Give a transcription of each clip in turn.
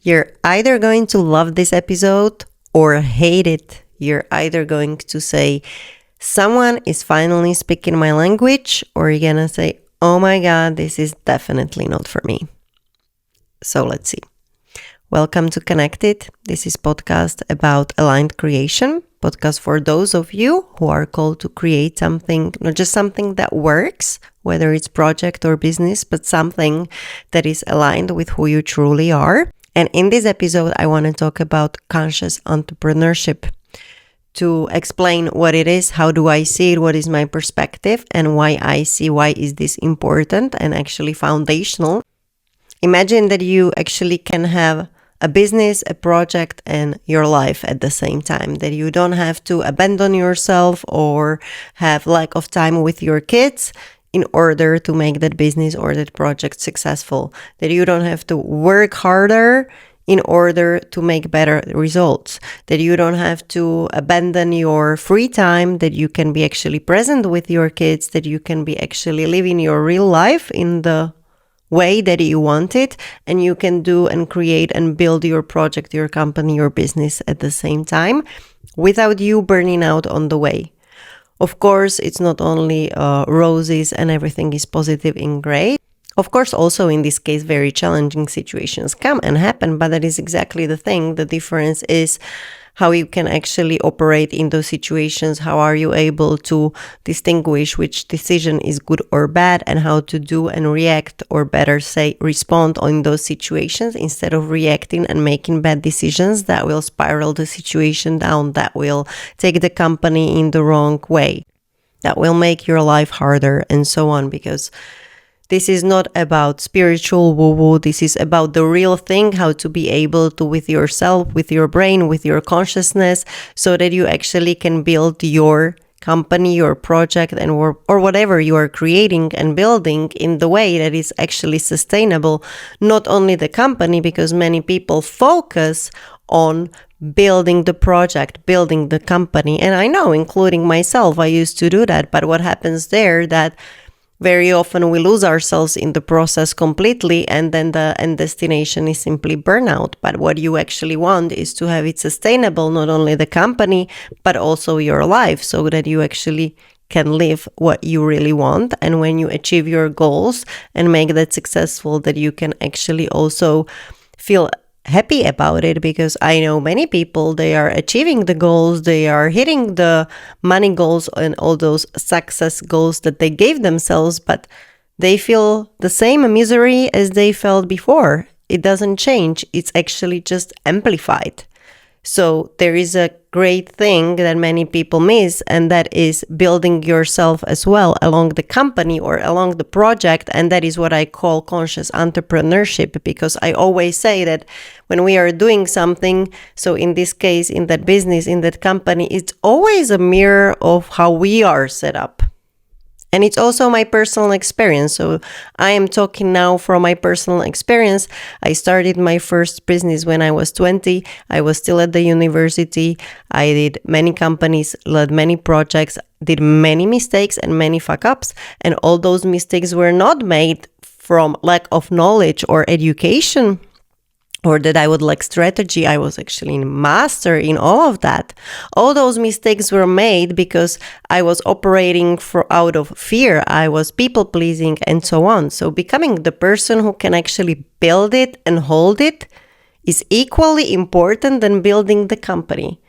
You're either going to love this episode or hate it. You're either going to say, someone is finally speaking my language, or you're going to say, oh my God, this is definitely not for me. So let's see. Welcome to Connected. This is podcast about aligned creation. Podcast for those of you who are called to create something, not just something that works, whether it's project or business, but something that is aligned with who you truly are. And in this episode, I want to talk about conscious entrepreneurship. To explain what it is, how do I see it, what is my perspective, and why is this important and actually foundational. Imagine that you actually can have a business, a project, and your life at the same time. That you don't have to abandon yourself or have lack of time with your kids in order to make that business or that project successful. That you don't have to work harder in order to make better results. That you don't have to abandon your free time, that you can be actually present with your kids, that you can be actually living your real life in the way that you want it, and you can do and create and build your project, your company, your business at the same time without you burning out on the way. Of course, it's not only roses and everything is positive and great. Of course, also in this case, very challenging situations come and happen, but that is exactly the thing. The difference is how you can actually operate in those situations. How are you able to distinguish which decision is good or bad, and how to do and react, or better say, respond in those situations instead of reacting and making bad decisions that will spiral the situation down, that will take the company in the wrong way, that will make your life harder, and so on. Because this is not about spiritual woo-woo. This is about the real thing, how to be able to, with yourself, with your brain, with your consciousness, so that you actually can build your company, your project, and or whatever you are creating and building in the way that is actually sustainable. Not only the company, because many people focus on building the project, building the company. And I know, including myself, I used to do that. But what happens there, that very often we lose ourselves in the process completely, and then the end destination is simply burnout. But what you actually want is to have it sustainable, not only the company, but also your life, so that you actually can live what you really want. And when you achieve your goals and make that successful, that you can actually also feel happy about it. Because I know many people, they are achieving the goals, they are hitting the money goals and all those success goals that they gave themselves, but they feel the same misery as they felt before. It doesn't change, it's actually just amplified. So there is a great thing that many people miss, and that is building yourself as well along the company or along the project. And that is what I call conscious entrepreneurship, because I always say that when we are doing something, so in this case, in that business, in that company, it's always a mirror of how we are set up. And it's also my personal experience. So I am talking now from my personal experience. I started my first business when I was 20. I was still at the university. I did many companies, led many projects, did many mistakes and many fuck-ups. And all those mistakes were not made from lack of knowledge or education, or that I would lack strategy. I was actually a master in all of that. All those mistakes were made because I was operating out of fear. I was people pleasing and so on. So becoming the person who can actually build it and hold it is equally important than building the company.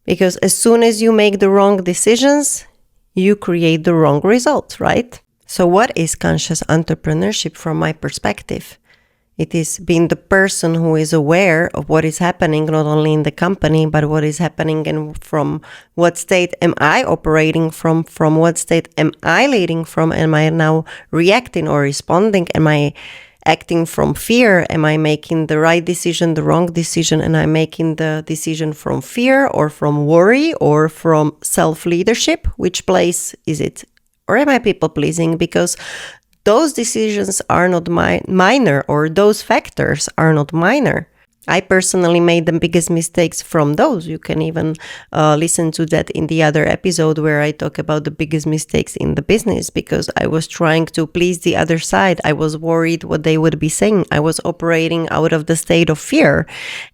Because as soon as you make the wrong decisions, you create the wrong results, right? So what is conscious entrepreneurship from my perspective? It is being the person who is aware of what is happening, not only in the company, but what is happening and from what state am I operating from what state am I leading from? Am I now reacting or responding? Am I acting from fear? Am I making the right decision, the wrong decision? And I'm making the decision from fear or from worry or from self-leadership? Which place is it? Or am I people-pleasing? Because those decisions are not minor, or those factors are not minor. I personally made the biggest mistakes from those. You can even listen to that in the other episode where I talk about the biggest mistakes in the business, because I was trying to please the other side. I was worried what they would be saying. I was operating out of the state of fear,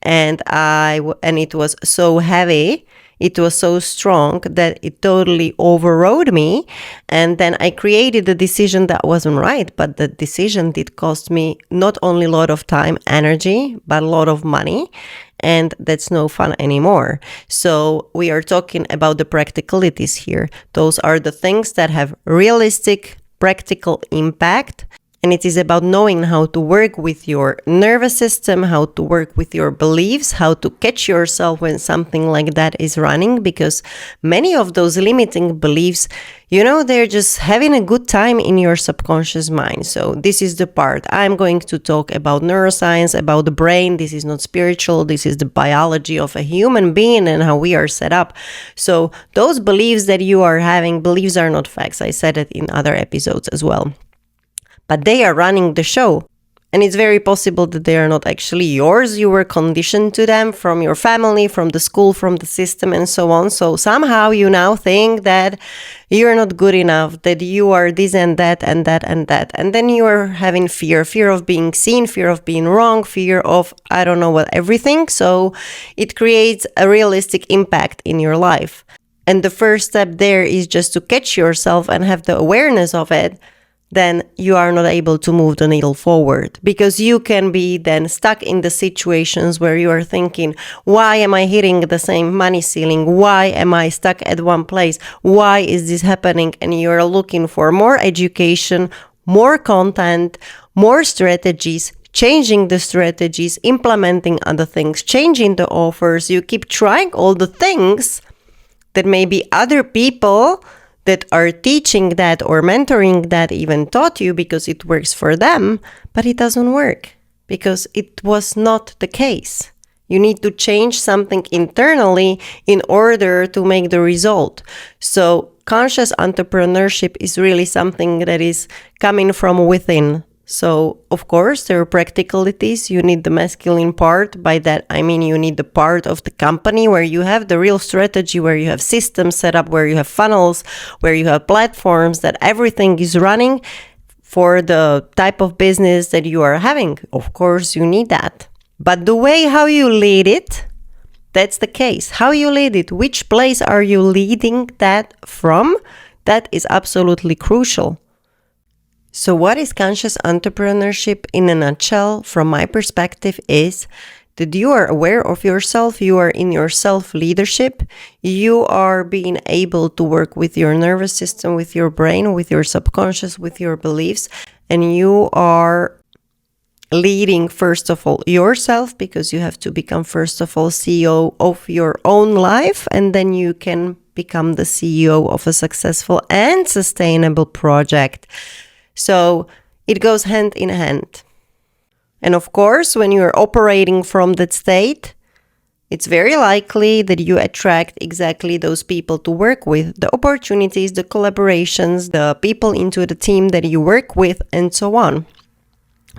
and it was so heavy. It was so strong that it totally overrode me. And then I created a decision that wasn't right. But the decision did cost me not only a lot of time, energy, but a lot of money. And that's no fun anymore. So we are talking about the practicalities here. Those are the things that have realistic, practical impact. And it is about knowing how to work with your nervous system, how to work with your beliefs, how to catch yourself when something like that is running, because many of those limiting beliefs, they're just having a good time in your subconscious mind. So this is the part. I'm going to talk about neuroscience, about the brain. This is not spiritual. This is the biology of a human being and how we are set up. So those beliefs that you are having, beliefs are not facts. I said it in other episodes as well. But they are running the show. And it's very possible that they are not actually yours. You were conditioned to them from your family, from the school, from the system, and so on. So somehow you now think that you're not good enough, that you are this and that and that and that. And then you are having fear of being seen, fear of being wrong, fear of, I don't know what, everything. So it creates a realistic impact in your life. And the first step there is just to catch yourself and have the awareness of it. Then you are not able to move the needle forward, because you can be then stuck in the situations where you are thinking, why am I hitting the same money ceiling? Why am I stuck at one place? Why is this happening? And you're looking for more education, more content, more strategies, changing the strategies, implementing other things, changing the offers. You keep trying all the things that maybe other people that are teaching that or mentoring that even taught you because it works for them, but it doesn't work because it was not the case. You need to change something internally in order to make the result. So conscious entrepreneurship is really something that is coming from within. So, of course, there are practicalities. You need the masculine part. By that, I mean you need the part of the company where you have the real strategy, where you have systems set up, where you have funnels, where you have platforms, that everything is running for the type of business that you are having. Of course, you need that. But the way how you lead it, that's the case. How you lead it, which place are you leading that from? That is absolutely crucial. So what is conscious entrepreneurship in a nutshell, from my perspective, is that you are aware of yourself, you are in your self-leadership, you are being able to work with your nervous system, with your brain, with your subconscious, with your beliefs, and you are leading, first of all, yourself, because you have to become, first of all, CEO of your own life, and then you can become the CEO of a successful and sustainable project. So it goes hand in hand. And of course, when you're operating from that state, it's very likely that you attract exactly those people to work with, the opportunities, the collaborations, the people into the team that you work with, and so on.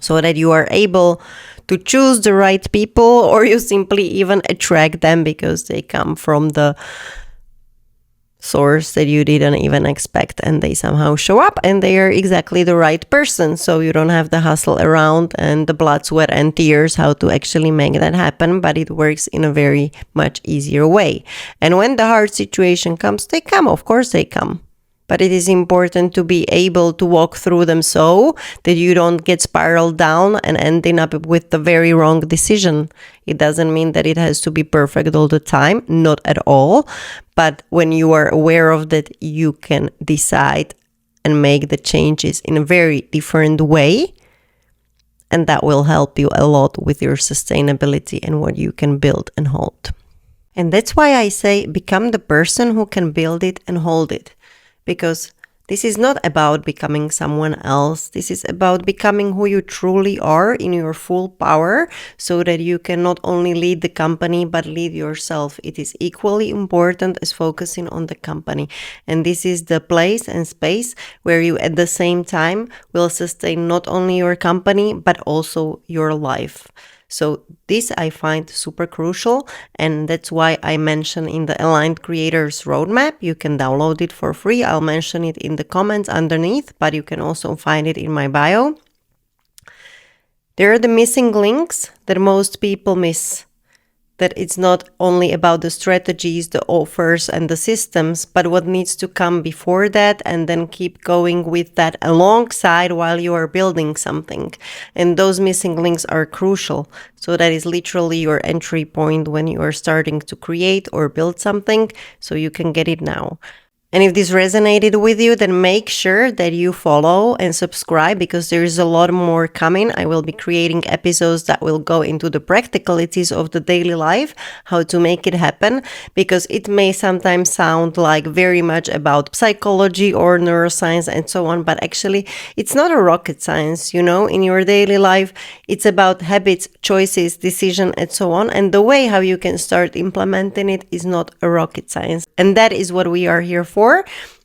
So that you are able to choose the right people, or you simply even attract them because they come from the source that you didn't even expect, and they somehow show up and they are exactly the right person. So you don't have the hustle around and the blood, sweat, and tears how to actually make that happen, but it works in a very much easier way. And when the hard situation comes, they come. Of course they come. But it is important to be able to walk through them so that you don't get spiraled down and ending up with the very wrong decision. It doesn't mean that it has to be perfect all the time, not at all. But when you are aware of that, you can decide and make the changes in a very different way. And that will help you a lot with your sustainability and what you can build and hold. And that's why I say become the person who can build it and hold it. Because this is not about becoming someone else. This is about becoming who you truly are in your full power, so that you can not only lead the company, but lead yourself. It is equally important as focusing on the company. And this is the place and space where you at the same time will sustain not only your company, but also your life. So this I find super crucial, and that's why I mention in the Aligned Creators Roadmap. You can download it for free. I'll mention it in the comments underneath, but you can also find it in my bio. There are the missing links that most people miss. That it's not only about the strategies, the offers, and the systems, but what needs to come before that, and then keep going with that alongside while you are building something. And those missing links are crucial. So that is literally your entry point when you are starting to create or build something, so you can get it now. And if this resonated with you, then make sure that you follow and subscribe, because there is a lot more coming. I will be creating episodes that will go into the practicalities of the daily life, how to make it happen, because it may sometimes sound like very much about psychology or neuroscience and so on, but actually it's not a rocket science, in your daily life. It's about habits, choices, decision, and so on. And the way how you can start implementing it is not a rocket science. And that is what we are here for.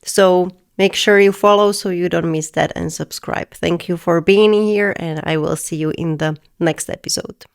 So make sure you follow so you don't miss that, and subscribe. Thank you for being here, and I will see you in the next episode.